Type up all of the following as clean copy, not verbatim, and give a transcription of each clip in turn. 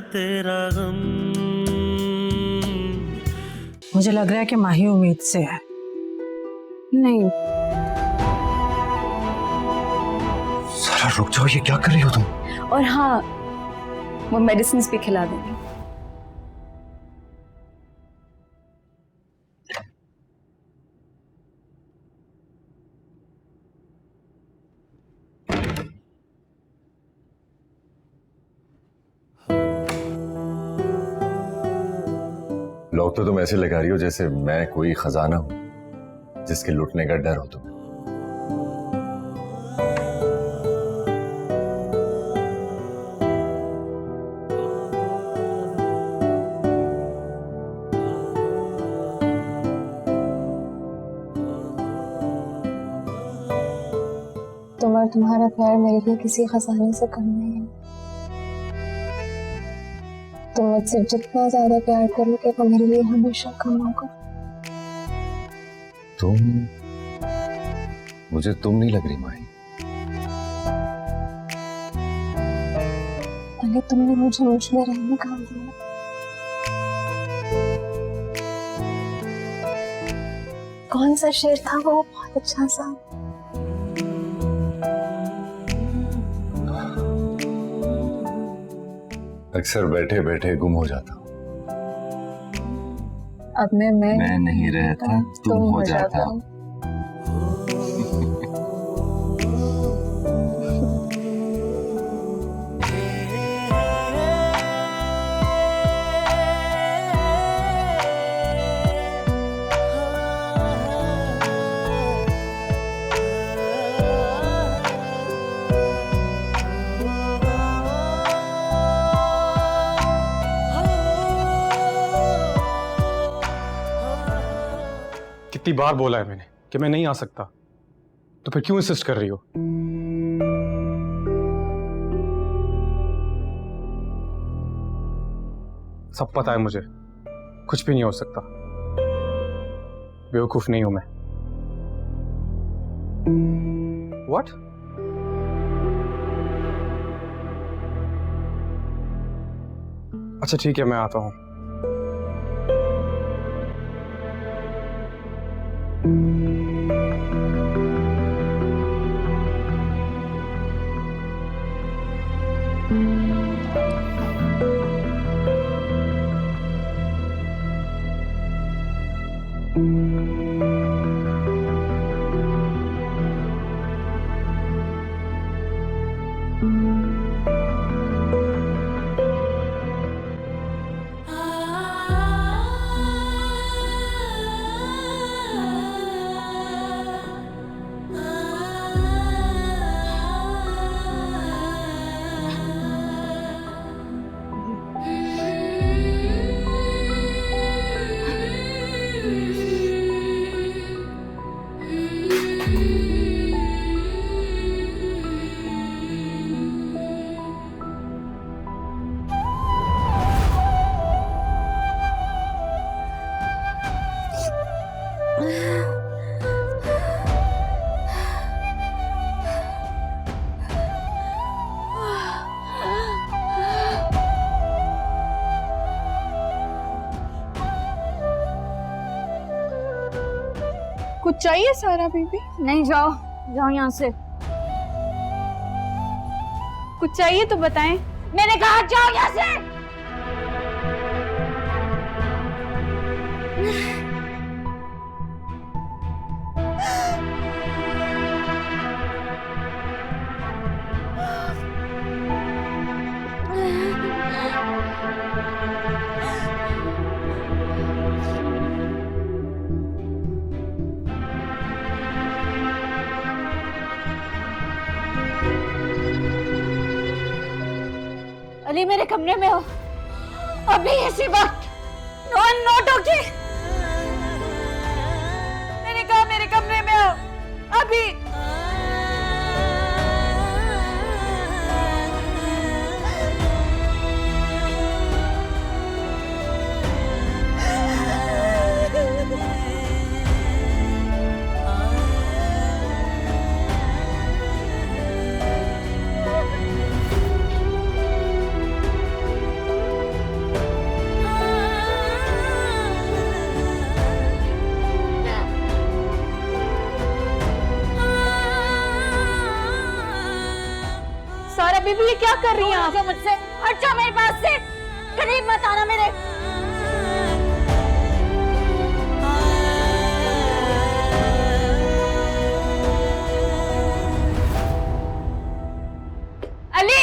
तेरा गम। मुझे लग रहा है कि माही उम्मीद से है। नहीं, सारा रुक जाओ, ये क्या कर रही हो तुम? और हाँ, वो मेडिसिन भी खिला देंगे। लोग तो तुम ऐसे लगा रही हो जैसे मैं कोई खजाना हूं जिसके लुटने का डर हो तुम्हें। तुम और तुम्हारा प्यार मेरे लिए किसी खजाने से कम नहीं है। तुम मुझसे जितना ज्यादा प्यार करोगे वो मेरे लिए हमेशा कम होगा। तुम मुझे तुम नहीं लग रही माही। अरे तुमने मुझे मुझ में रहने का दिया। कौन सा शेर था वो, बहुत अच्छा सा। अक्सर बैठे बैठे गुम हो जाता हूँ। अब मैं नहीं रहता, तुम हो जाता। कितनी बार बोला है मैंने कि मैं नहीं आ सकता, तो फिर क्यों इंसिस्ट कर रही हो? सब पता है मुझे, कुछ भी नहीं हो सकता। बेवकूफ नहीं हूं मैं। What? अच्छा ठीक है, मैं आता हूं। कुछ चाहिए सारा बीबी? नहीं, जाओ जाओ यहाँ से। कुछ चाहिए तो बताएं। मैंने कहा जाओ यहाँ से। अली मेरे कमरे में हो अभी, इसी वक्त। Know talking. मैंने कहा मेरे कमरे में हो अभी। ये क्या कर रही हैं आप? मुझसे हट जाओ मेरे पास से, करीब मत आना मेरे। अली,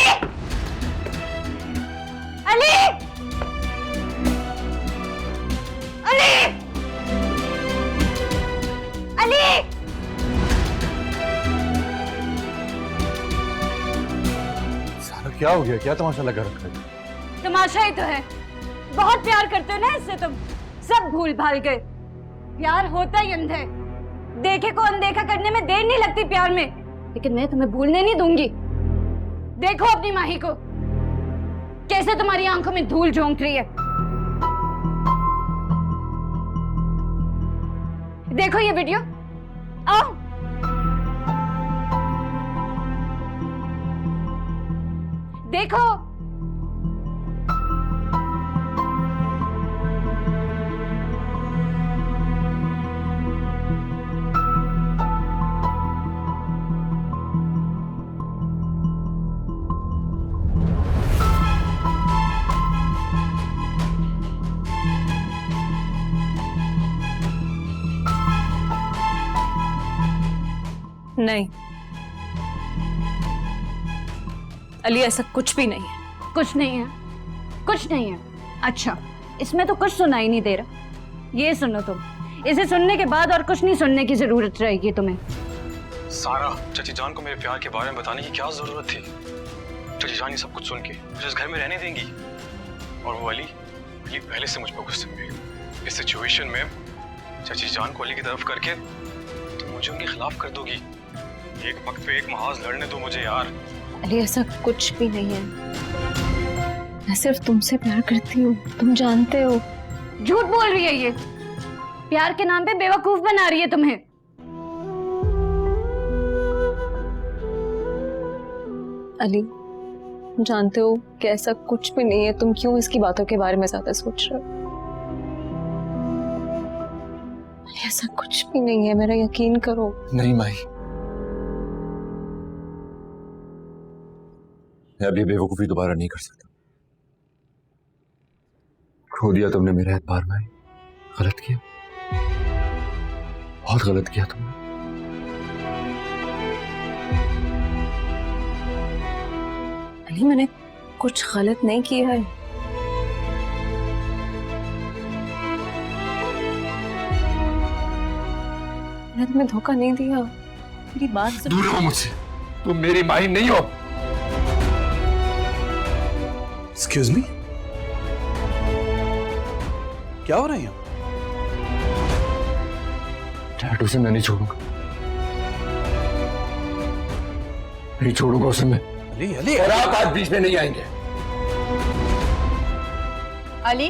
अली, अली, अली। सारा क्या हो गया? क्या तमाशा लगा रखा है? तमाशा ही तो है, बहुत प्यार करते हो ना इससे, तुम सब भूल भाल गए। प्यार होता ही अंधा है, देखे को अनदेखा करने में देर नहीं लगती प्यार में, लेकिन मैं तुम्हें भूलने नहीं दूंगी। देखो अपनी माही को, कैसे तुम्हारी आंखों में धूल झोंक रही है। देखो ये वीडियो, आओ। देखो, नहीं अली, ऐसा कुछ भी नहीं है। कुछ नहीं है, कुछ नहीं है। अच्छा, इसमें तो कुछ सुनाई नहीं दे रहा। ये सुनो तुम, इसे सुनने के बाद और कुछ नहीं सुनने की जरूरत रहेगी तुम्हें। सारा, चाची जान को मेरे प्यार के बारे में बताने की क्या जरूरत थी? चाची जान ये सब कुछ सुन के मुझे इस घर में रहने देंगी। और वो अली पहले से मुझ पर गुस्से में है। इस सिचुएशन में चाची जान को अली की तरफ करके तो मुझे उनके खिलाफ कर दोगी। एक वक्त पे एक महाज लड़ने दो मुझे यार। अली ऐसा कुछ भी नहीं है, मैं सिर्फ तुमसे प्यार करती हूँ, तुम जानते हो। झूठ बोल रही है ये, प्यार के नाम पे बेवकूफ बना रही है तुम्हें। अली तुम जानते हो कि ऐसा कुछ भी नहीं है, तुम क्यों इसकी बातों के बारे में ज्यादा सोच रहे हो? अली ऐसा कुछ भी नहीं है, मेरा यकीन करो। नहीं माही, मैं अभी बेवकूफी दोबारा नहीं कर सकता। खो दिया तुमने मेरा एतबार माही, गलत किया, बहुत गलत किया तुमने। अली मैंने कुछ गलत नहीं किया है। मैंने तुम्हें धोखा नहीं दिया, मेरी बात सुनो। दूर रहो मुझसे, तुम मेरी माही नहीं हो। एक्सक्यूज मी, क्या हो रहा है यहाँ? टैटू से मैं नहीं छोड़ूंगा, नहीं छोड़ूंगा उसे मैं। अली अली और आप आज बीच में नहीं आएंगे। अली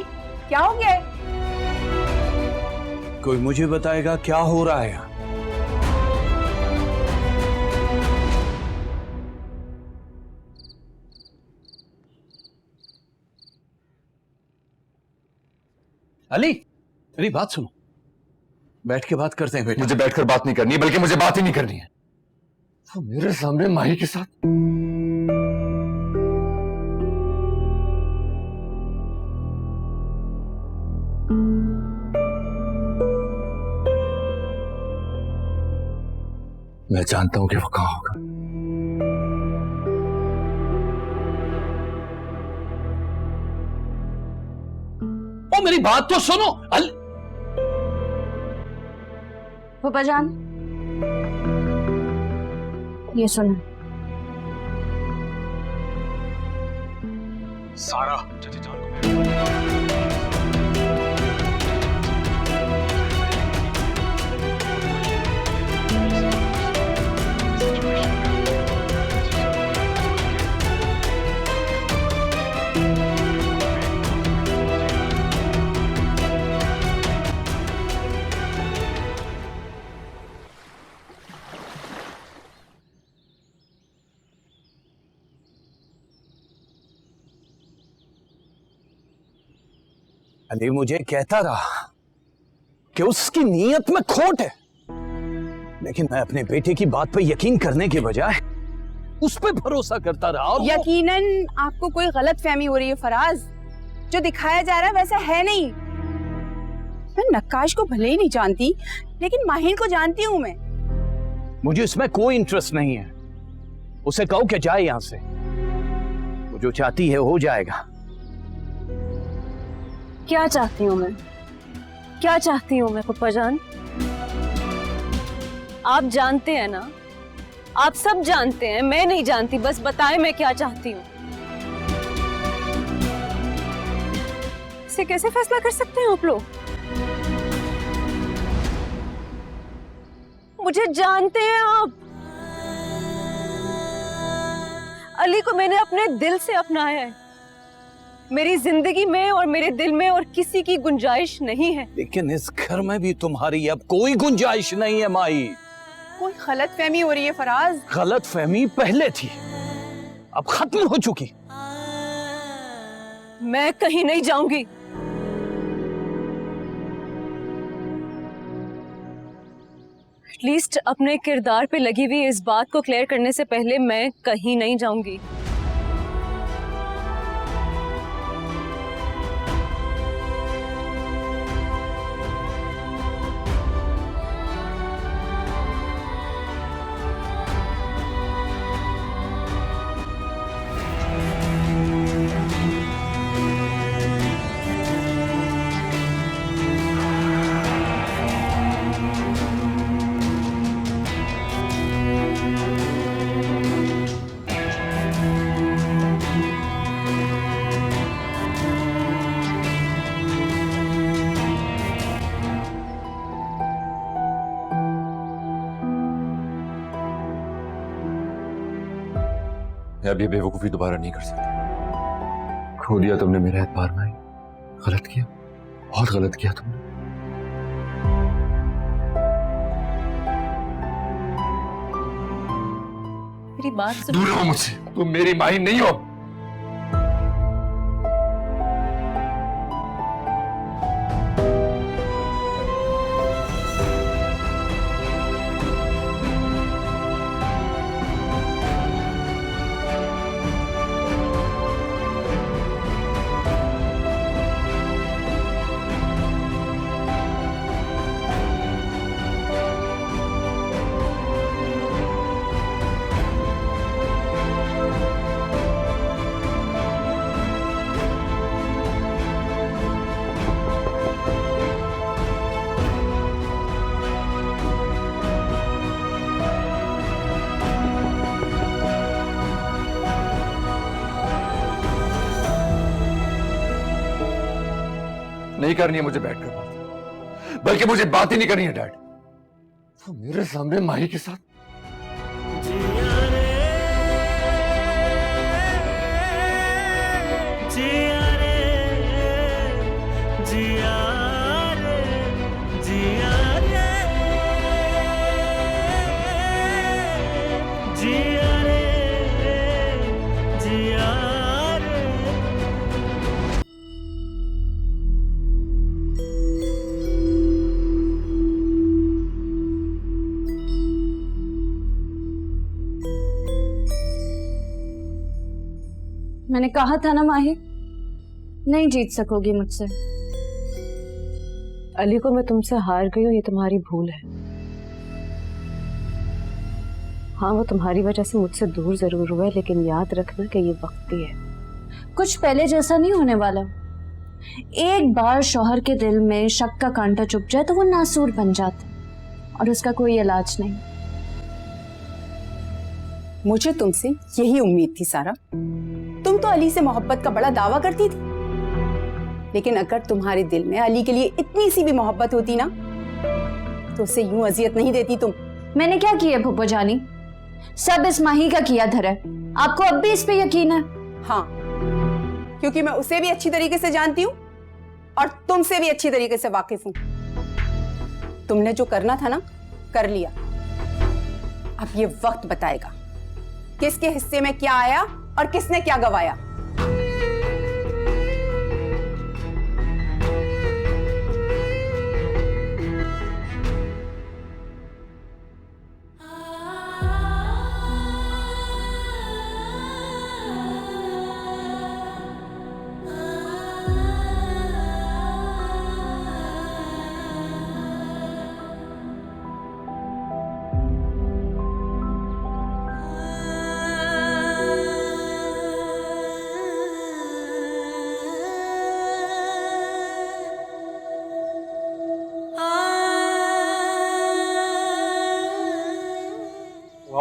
क्या हो गया? कोई मुझे बताएगा क्या हो रहा है यहाँ? अली मेरी बात सुनो, बैठ के बात करते हैं बेटा। मुझे बैठकर बात नहीं करनी, बल्कि मुझे बात ही नहीं करनी है। वो मेरे सामने माही के साथ मैं जानता हूं कि वो कहां होगा। ओ मेरी बात तो सुनो। फूफा जान, ये सुनो। सारा, चाची जान को अली मुझे कहता रहा कि उसकी नीयत में खोट है, लेकिन मैं अपने बेटे की बात पर यकीन करने के बजाय उस पे भरोसा करता रहा और यकीनन आपको कोई गलत फहमी हो रही है फराज। जो दिखाया जा रहा है वैसा है नहीं। मैं नक्काश को भले ही नहीं जानती, लेकिन माहिर को जानती हूँ मैं। मुझे इसमें कोई इंटरेस्ट नहीं है। उसे कहो कि जाए यहां से। वो जो चाहती है हो जाएगा। क्या चाहती हूँ मैं? क्या चाहती हूँ मैं पप्पा जान? आप जानते हैं ना, आप सब जानते हैं, मैं नहीं जानती। बस बताएं मैं क्या चाहती हूँ। इसे कैसे फैसला कर सकते हैं आप लोग? मुझे जानते हैं आप। अली को मैंने अपने दिल से अपनाया है। मेरी जिंदगी में और मेरे दिल में और किसी की गुंजाइश नहीं है। लेकिन इस घर में भी तुम्हारी अब कोई गुंजाइश नहीं है माई। कोई गलत फहमी हो रही है फराज। गलत फहमी पहले थी, अब खत्म हो चुकी। मैं कहीं नहीं जाऊंगी। एटलीस्ट अपने किरदार पे लगी हुई इस बात को क्लियर करने से पहले मैं कहीं नहीं जाऊंगी। मैं अब ये बेवकूफी दोबारा नहीं कर सकता। खो दिया तुमने मेरा एतबार भाई। गलत किया, बहुत गलत किया तुमने। मेरी बात सुन। दूर रहो मुझसे, तुम मेरी माही नहीं हो। नहीं करनी है मुझे बैठकर बात, बल्कि मुझे बात ही नहीं करनी है डैड। वो मेरे सामने माही के साथ। मैंने कहा था ना माही, नहीं जीत सकोगी मुझसे। अली को मैं तुमसे हार गई हूँ, ये तुम्हारी भूल है। हाँ, वो तुम्हारी वजह से मुझसे दूर जरूर हुआ है, लेकिन याद रखना कि ये वक्ती है। कुछ पहले जैसा नहीं होने वाला। एक बार शौहर के दिल में शक का कांटा चुभ जाए तो वो नासूर बन जाता और उसका कोई इलाज नहीं। मुझे तुमसे यही उम्मीद थी सारा। तुम तो अली से मोहब्बत का बड़ा दावा करती थी, लेकिन अगर तुम्हारे दिल में अली के लिए इतनी सी भी मोहब्बत होती ना, तो उसे यूं अजियत नहीं देती तुम। मैंने क्या किया फूफो जानी? सब इस माही का किया धरा है। आपको अब भी इस पे यकीन है? हाँ, क्योंकि मैं उसे भी अच्छी तरीके से जानती हूँ और तुमसे भी अच्छी तरीके से वाकिफ हूँ। तुमने जो करना था ना, कर लिया। अब ये वक्त बताएगा किसके हिस्से में क्या आया और किसने क्या गवाया।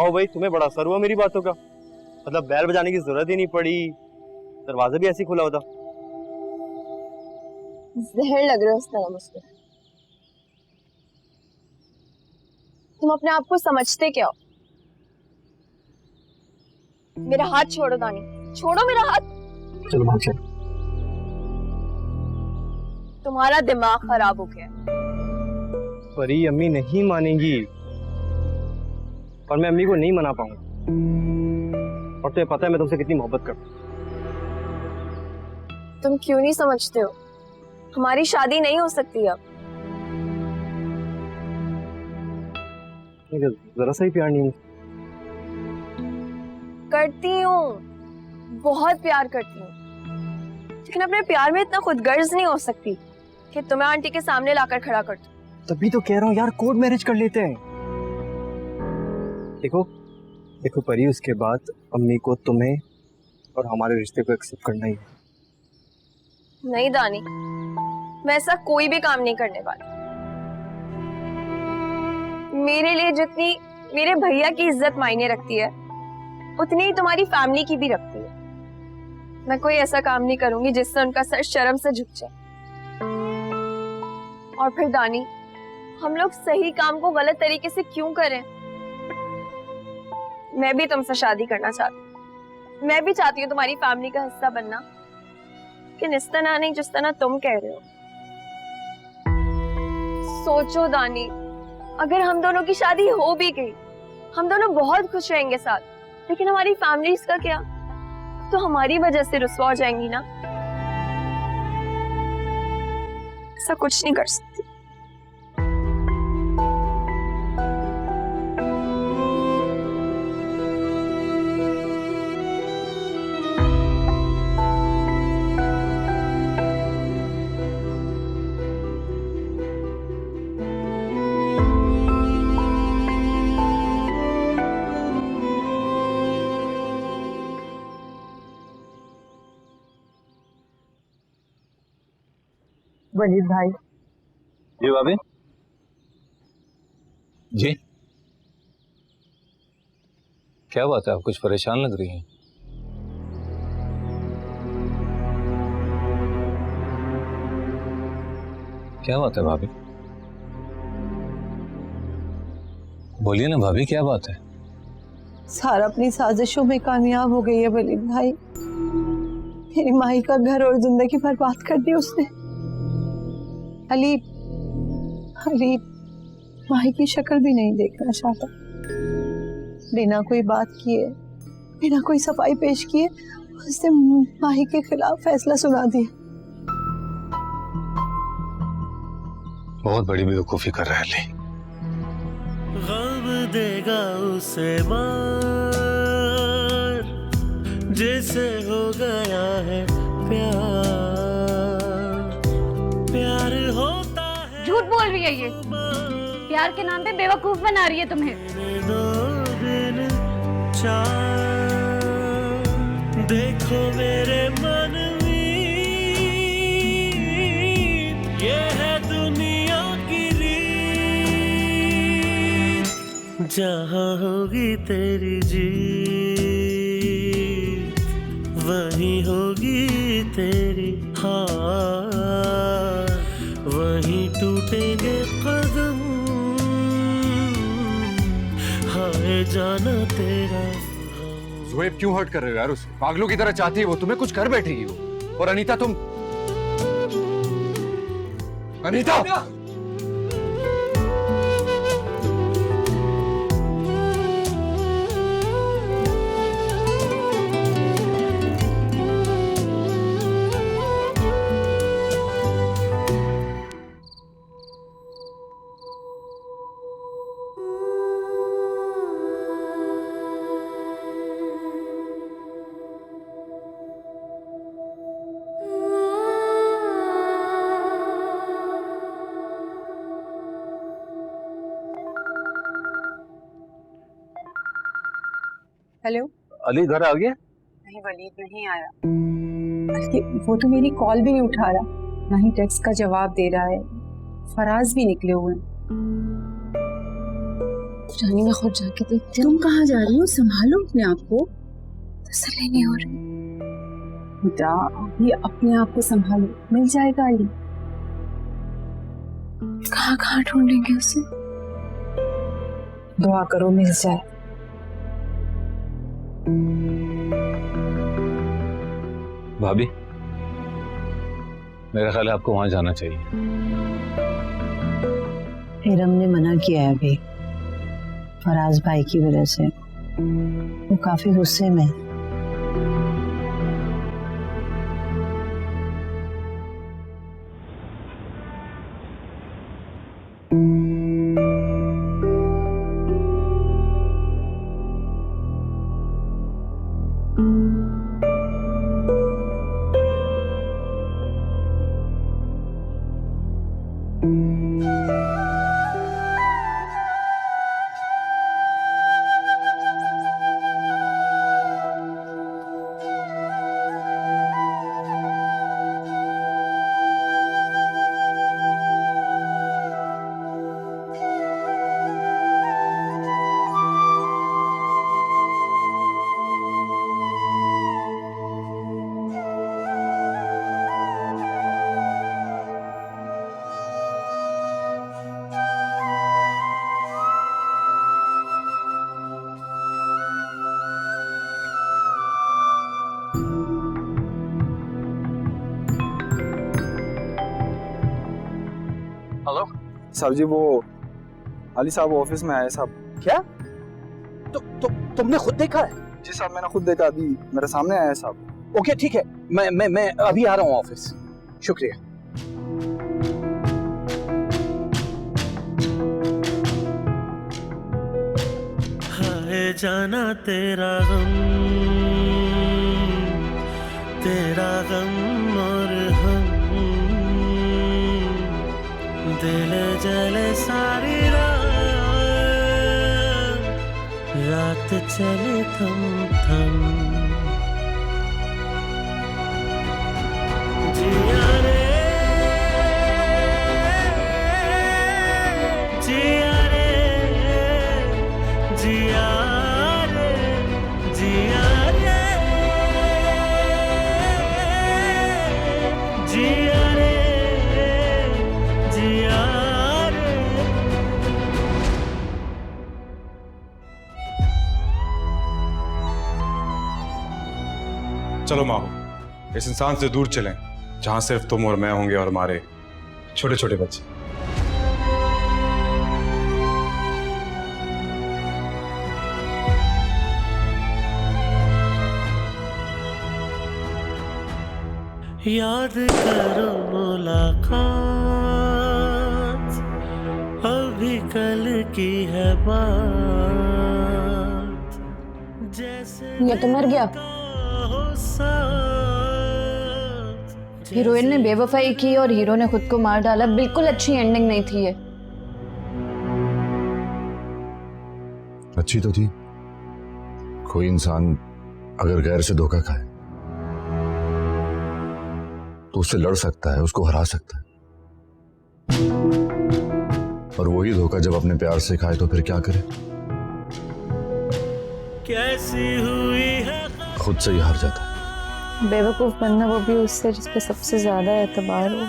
आओ भाई, तुम्हें बड़ा असर हुआ मेरी बातों का। मतलब बैल बजाने की जरूरत ही नहीं पड़ी, दरवाजा भी ऐसे ही खुला होता। जहर लग रहा है उस तरह मुझको। तुम अपने आप को समझते क्या हो? मेरा हाथ छोड़ो दानी, छोड़ो मेरा हाथ। चलो भाग चलो। तुम्हारा दिमाग खराब हो गया। परी अम्मी नहीं मानेंगी, और मैं अम्मी को नहीं मना पाऊंगा। और तुम्हें पता है मैं तुमसे कितनी मोहब्बत करता हूँ। तुम क्यों नहीं समझते हो? हमारी शादी नहीं हो सकती अब। जरा सा ही प्यार नहीं करती हूँ, बहुत प्यार करती हूँ, लेकिन अपने प्यार में इतना खुदगर्ज नहीं हो सकती कि तुम्हें आंटी के सामने लाकर खड़ा कर दूं। तभी तो कह रहा हूँ यार, कोर्ट मैरिज कर लेते हैं। देखो देखो परी, उसके बाद अम्मी को तुम्हें और हमारे रिश्ते को एक्सेप्ट करना ही है। नहीं दानी, मैं ऐसा कोई भी काम नहीं करने वाली। मेरे लिए जितनी मेरे भैया की इज्जत मायने रखती है, उतनी ही तुम्हारी फैमिली की भी रखती है। मैं कोई ऐसा काम नहीं करूंगी जिससे उनका सर शर्म से झुक जाए। और फिर दानी, हम लोग सही काम को गलत तरीके से क्यों करें? मैं भी तुमसे शादी करना चाहती हूँ, मैं भी चाहती हूँ तुम्हारी फैमिली का हिस्सा बनना, लेकिन इस तरह नहीं जिस तरह तुम कह रहे हो। सोचो दानी, अगर हम दोनों की शादी हो भी गई, हम दोनों बहुत खुश रहेंगे साथ, लेकिन हमारी फैमिलीज का क्या? तो हमारी वजह से रुस्वा हो जाएंगी ना। ऐसा कुछ नहीं कर सकती। वलीद भाई, जी भाभी। जी क्या बात है, आप कुछ परेशान लग रही हैं। क्या बात है भाभी, बोलिए ना भाभी, क्या बात है? सारा अपनी साजिशों में कामयाब हो गई है वलीद भाई। मेरी माही का घर और जिंदगी बर्बाद कर दी उसने। अली माही की शक्ल भी नहीं देखना चाहता। बिना कोई बात किए, बिना कोई सफाई पेश किए उसने माही के खिलाफ फैसला सुना दिया। बहुत बड़ी बेवकूफी कर रहा है अली। गम देगा उसे मार, जैसे हो गया है प्यार, प्यार होता है। झूठ बोल रही है ये, प्यार के नाम पे बेवकूफ बना रही है तुम्हें। 2 दिन 4 देखो मेरे मन में, ये है दुनिया की रीत, जहाँ होगी तेरी जीत वहीं होगी तेरी हार, वहीं टूटेंगे कदम, हाय जाना तेरा। ज़ुहैब क्यों हर्ट कर रहे हो यार उसे? पागलों की तरह चाहती है वो, तुम्हें कुछ कर बैठेगी वो। और अनीता तुम, अनीता हेलो। अली घर आ गया? नहीं वलीद नहीं आया। बल्कि वो तो मेरी कॉल भी नहीं उठा रहा, ना ही टेक्स्ट का जवाब दे रहा है। फराज भी निकले हुए हैं। जानी मैं खुद जाके देखती हूँ। तुम कहाँ जा रही हो? संभालो अपने आप को। तसल्ली नहीं हो रही। बेटा अभी अपने आप को संभालो, मिल जाएगा अली। कहाँ कहाँ ढूंढेंगे उसे? दुआ करो मिल जाए। भाभी, मेरा ख्याल है आपको वहां जाना चाहिए। हिरम ने मना किया है अभी, फराज भाई की वजह से। वो काफी गुस्से में है। हेलो साहब जी, वो अली साहब ऑफिस में आए साहब। क्या? तुमने खुद देखा है? जी साहब, मैंने खुद देखा, अभी मेरे सामने आया साहब। ओके ठीक है, मैं अभी आ रहा हूँ ऑफिस। शुक्रिया। हाय जाना तेरा गम और हम, दिल जले सारी रात चले थम थम। जिया रे जिया रे जिया रे जिया रे जिया रे जिया रे। चलो माहो, इस इंसान से दूर चलें जहां सिर्फ तुम और मैं होंगे और हमारे छोटे छोटे बच्चे। याद करो मुलाकात, अभी कल की है बात। जैसे ये तो मर गया। हीरोइन ने बेवफाई की और हीरो ने खुद को मार डाला। बिल्कुल अच्छी एंडिंग नहीं थी ये। अच्छी तो थी। कोई इंसान अगर गैर से धोखा खाए तो उससे लड़ सकता है, उसको हरा सकता है। और वही धोखा जब अपने प्यार से खाए तो फिर क्या करे? कैसी हुई है खुद से ही हार जाता है। बेवकूफ बनना, वो भी उससे जिस पे सबसे ज्यादा एतबार हो।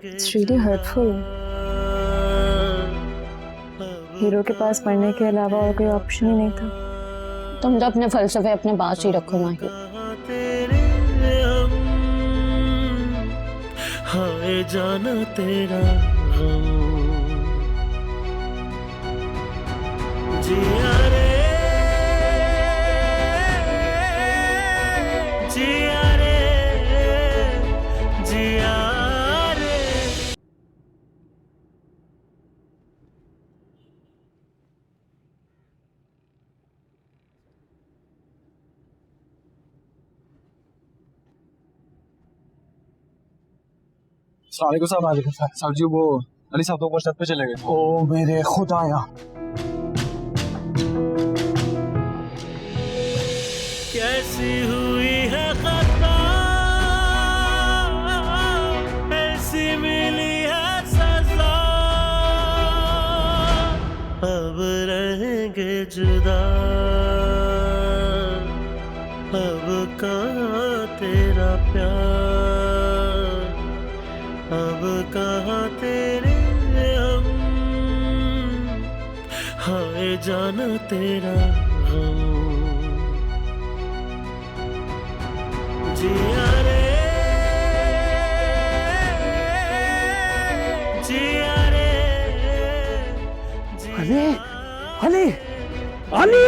It's really hurtful. हीरो के पास पढ़ने के अलावा और कोई ऑप्शन ही नहीं था। तुम तो अपने फलसफे अपने पास ही रखो माही। हाय जाना तेरा गम। जिया रे जिया रे जिया रे। अस्सलाम वालेकुम साहब। वालेकुम सलाम। साहब जी, वो अली साहब तो ऊपर छत पे चले गए। ओ मेरे खुदाया। कैसी हुई है खता, ऐसी मिली है सजा। जुदा, अब कहाँ तेरा प्यार, अब कहाँ तेरे हम, हाय जाना तेरा हम। जिया रे जिया रे अली अली अली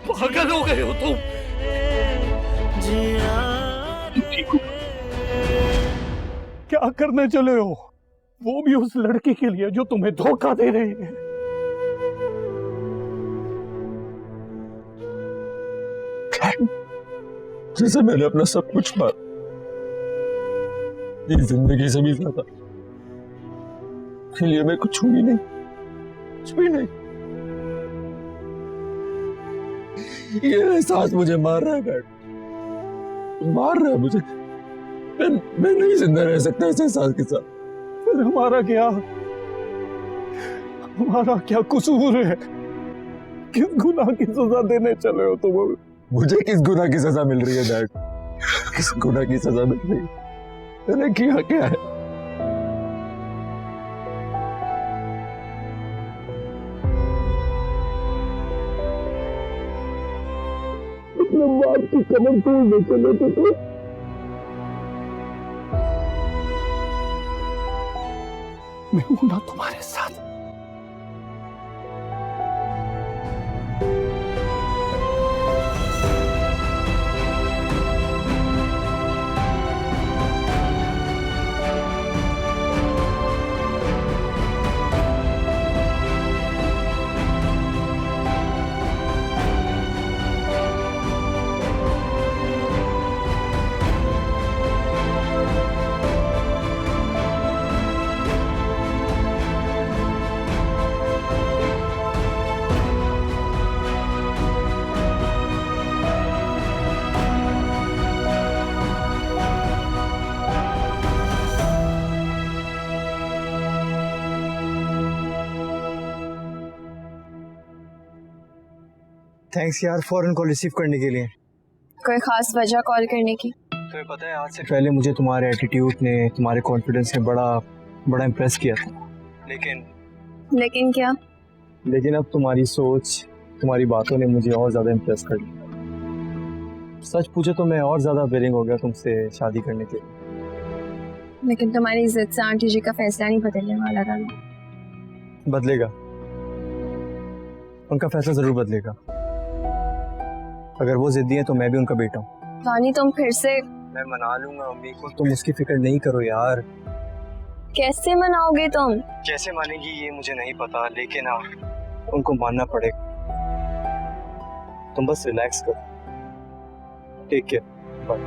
पागल हो गए हो तुम। क्या करने चले हो, वो भी उस लड़की के लिए जो तुम्हें धोखा दे रही है। जैसे मैंने अपना सब कुछ पाया, ये जिंदगी से भी ज्यादा के लिए मैं कुछ हूं ही नहीं, कुछ भी नहीं। ये एहसास मुझे मार रहा है डैड, मार रहा है मुझे। मैं नहीं जिंदा रह सकता इस एहसास के साथ। फिर हमारा क्या कसूर है? किस गुनाह की सजा देने चले हो तुम अभी? मुझे किस गुनाह की सजा मिल रही है डैड? किस गुनाह की सजा मिल रही है? मैंने किया क्या है? अपने बाप की कदम तोड़ने चले थे तो मैं हूं ना तुम्हारे साथ। थैंक्स यार फौरन कॉल रिसीव करने के लिए। कोई खास वजह कॉल करने की? तुम्हें पता है आज से पहले मुझे तुम्हारे एटीट्यूड ने, तुम्हारे कॉन्फिडेंस ने बड़ा इम्प्रेस किया था, लेकिन क्या? लेकिन अब तुम्हारी सोच, तुम्हारी बातों ने मुझे और ज्यादा इम्प्रेस कर लिया। सच पूछो तो मैं और ज्यादा बेरिंग हो गया तुमसे शादी करने के लिए। लेकिन तुम्हारी जिद से आंटी जी का फैसला नहीं बदलने वाला था। बदलेगा, उनका फैसला जरूर बदलेगा। अगर वो जिद्दी है तो मैं भी उनका बेटा हूँ। रानी तुम फिर से। मैं मना लूंगा मम्मी को, तुम उसकी फिक्र नहीं करो यार। कैसे मनाओगे तुम? कैसे मानेगी ये मुझे नहीं पता, लेकिन हाँ उनको मानना पड़ेगा। तुम बस रिलैक्स करो। Take care, bye.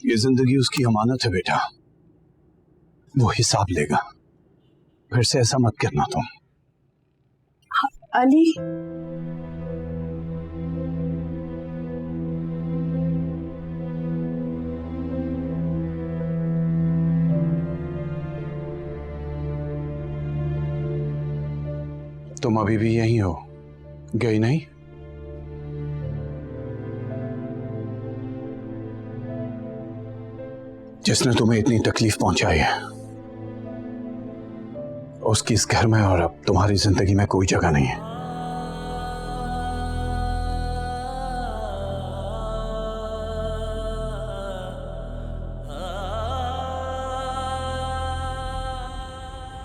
ये जिंदगी उसकी अमानत है बेटा, वो हिसाब लेगा। फिर से ऐसा मत करना तुम। अली तुम अभी भी यहीं हो, गई नहीं? जिसने तुम्हें इतनी तकलीफ पहुंचाई है उसकी इस घर में और अब तुम्हारी जिंदगी में कोई जगह नहीं है।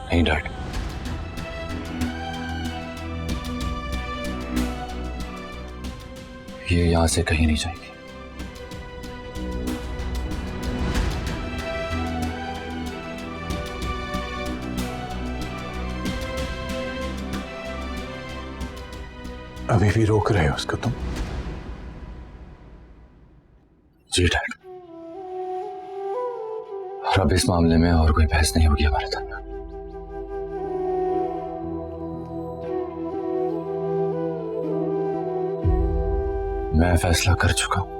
नहीं डैड, ये यहां से कहीं नहीं जाएगी। अभी भी रोक रहे हो उसको तुम? जी डैड, और अब इस मामले में और कोई बहस नहीं होगी हमारे दरमियान। मैं फैसला कर चुका हूं।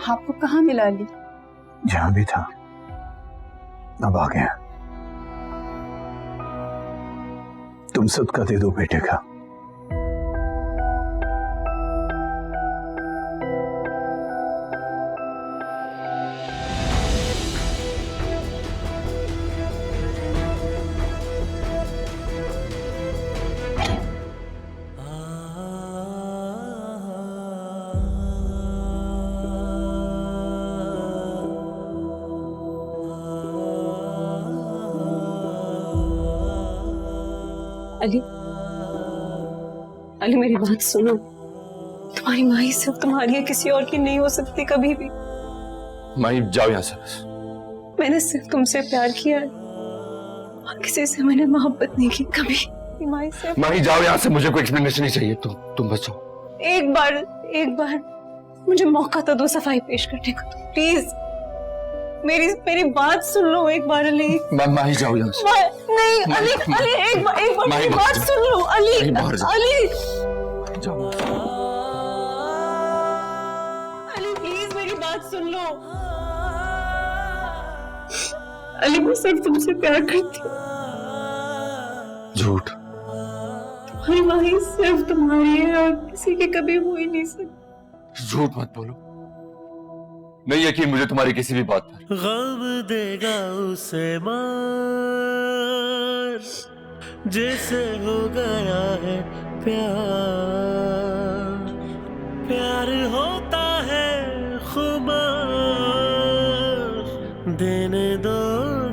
आपको कहाँ मिला अली? जहां भी था अब आ गया। तुम सदका दे दो बेटे का। अली, अली मेरी बात सुनो। तुम्हारी माही सिर्फ तुम्हारी है, किसी और की नहीं हो सकती कभी भी। माही जाओ यहाँ से बस। मैंने सिर्फ तुमसे प्यार किया है और किसी से मैंने मोहब्बत नहीं की कभी। माही से माही जाओ यहाँ से, मुझे कोई एक्सप्लेनेशन नहीं चाहिए। तुम बस जाओ। एक बार मुझे मौका तो दो सफाई पेश करने का, प्लीज। मेरी बात सुन लो एक बार अली। माही जाओ यहाँ से। नहीं अली, एक बार मेरी बात सुन लो अली। अली प्लीज मेरी बात सुन लो। अली मैं सिर्फ तुमसे प्यार करती हूँ। झूठ। तुम्हारी माही सिर्फ तुम्हारी है और किसी की कभी हो ही नहीं सकती। झूठ मत बोलो। नहीं यकीन मुझे तुम्हारी किसी भी बात पर। गम देगा उसे मार जैसे हो गया है प्यार। प्यार होता है खुमार, देने दो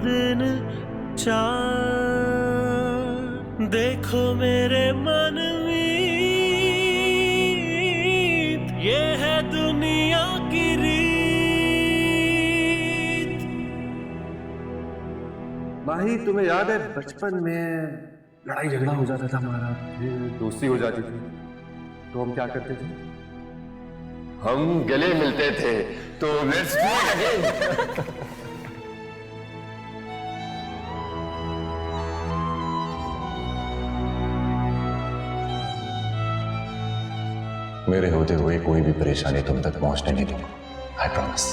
दिन चार। देखो मेरे मन मीत, ये है दुनिया की माही, तुम्हें याद है बचपन में लड़ाई झगड़ा हो जाता था हमारा, फिर दोस्ती हो जाती थी, तो हम क्या करते थे? हम गले मिलते थे। तो लेट्स डू इट अगेन। मेरे होते हुए कोई भी परेशानी तुम तक पहुंचने नहीं दूंगा। I promise.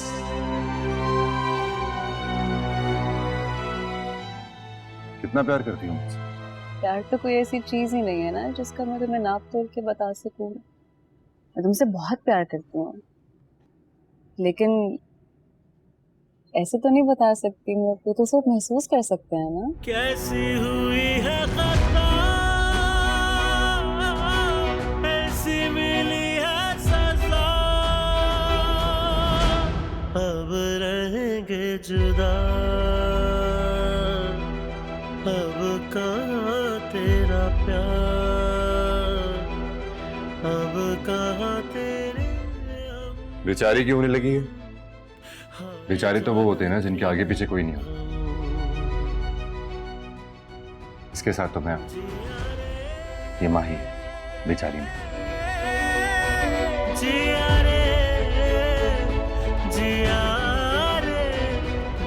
कितना प्यार करती हूँ मुझसे? प्यार तो कोई ऐसी चीज ही नहीं है ना जिसका मैं तुम्हें नाप तोड़ के बता सकूं। मैं तुमसे बहुत प्यार करती हूँ, लेकिन ऐसे तो नहीं बता सकती। मैं तो सिर्फ महसूस कर सकते हैं ना। कैसी हुई है खता, ऐसी मिली है सजा। अब रहेंगे जुदा, अब कहाँ तेरा प्यार, अब कहाँ तेरे। बेचारी क्यों होने लगी है? बेचारे तो वो होते हैं ना जिनके आगे पीछे कोई नहीं होता। इसके साथ तो मैं, ये माही बेचारी नहीं। जिया रे, जिया रे,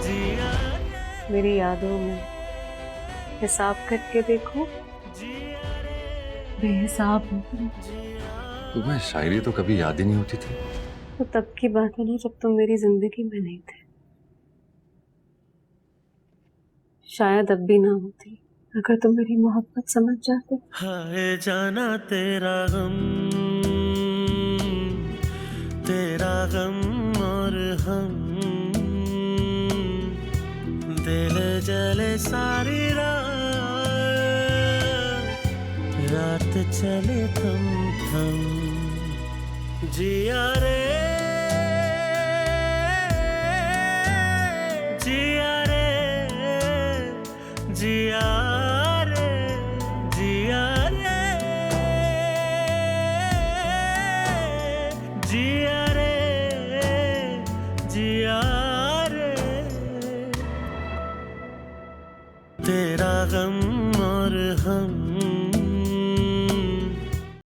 जिया रे। मेरी यादों में हिसाब करके देखो, बेहिसाब हो। तुम्हें शायरी तो कभी याद ही नहीं होती थी। तो तब की बात है ना जब तुम मेरी जिंदगी में नहीं थे। शायद अब भी ना होती अगर तुम मेरी मोहब्बत समझ जाते। हाय जाना तेरा गम और हम, दिल जले सारी रात। चले थम थम जिया रे जिया रे जिया रे जिया रे जिया रे जिया रे तेरा गम और हम